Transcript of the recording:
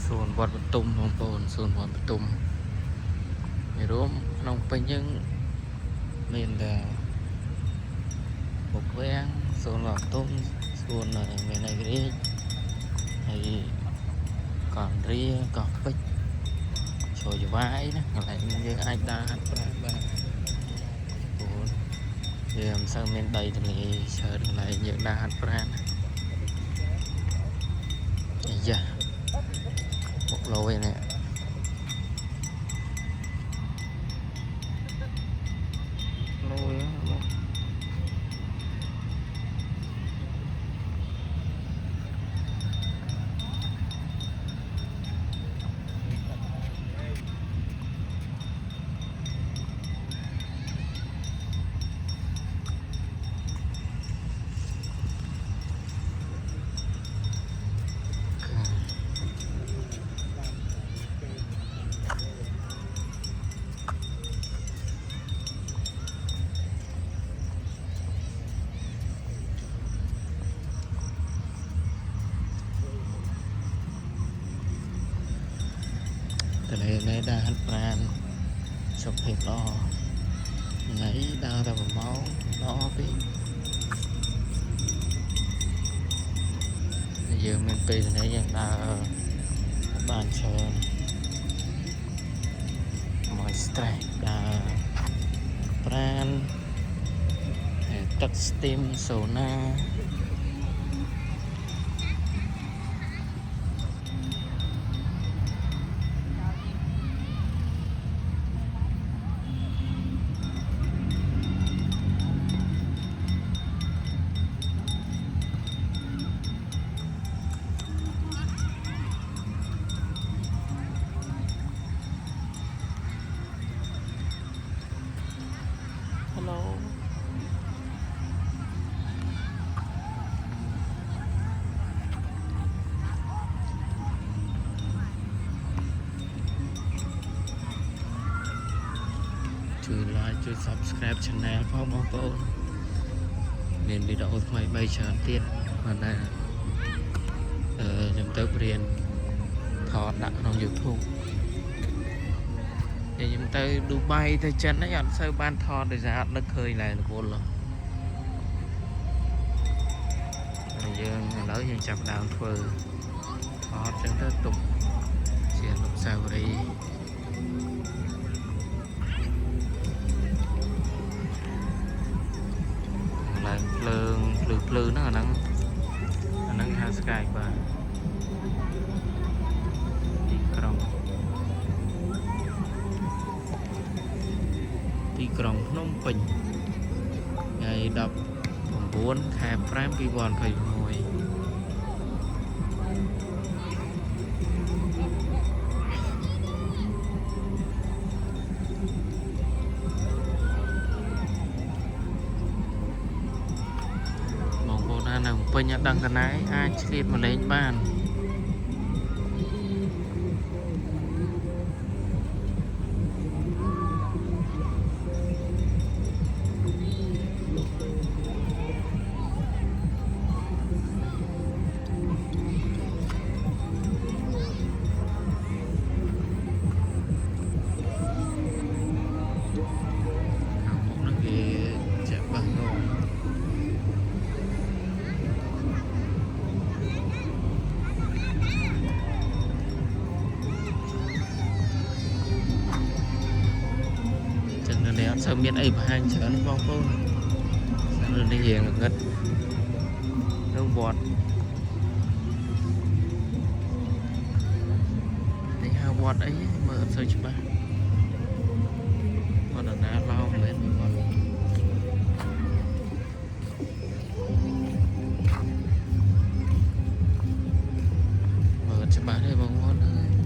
ส่วนวัดประตุมของโปนส่วนวัดประตุมไม่รู้น้องไปยังเมียนแต่บกแวงส่วนวัดตุ้มส่วนเมียนในกรีกhay còn ria còn bích rồi vãi đó lại như ai ta ba thì làm sao bên đây thì sợ lại những đa hạt brand dạ một lối này lối tại này đa hạt brand sọc thịt to nhảy đa ra vào máu đó đi bây giờ mình tùy này dạng đa bàn chờ mọi strike đa brand touch steam sauna hello chui like chui subscribe channel ផងបងប្អូនមានវីដេអូថ្មី3ច្រើនទៀតប៉ុន្តែខ្ញុំទៅរៀនថតដាក់ក្នុង YouTube ខ្ញុំទៅឌូបៃទៅចិនហ្នឹងអត់សូវបានថតដោយសារអត់នឹកឃើញឡើងរវល់ហើយយើងឥឡូវយើងចាប់ដើមធ្វើថតចឹងទៅទុកជាអនុស្សាវរីយ៍ឡើងភ្លើងភ្លឺហ្នឹងអាហ្នឹងហៅ Sky បាទទីក្រុងភ្នំពេញថ្ងៃ19 ខែ 5 2026បងប្អូនណានៅពេញអត់ដឹងកណែអាចឆ្លៀតមកលេងបានអត់សូវមានអីបង្ហាញច្រើនបងប្អូនរឿងនេះរៀងងឹតនៅវត្តនេះហៅវត្តអីមើលអត់សូវច្បាស់វត្តណាឡោមមែនវត្តមើលច្បាស់ទេបងប្អូន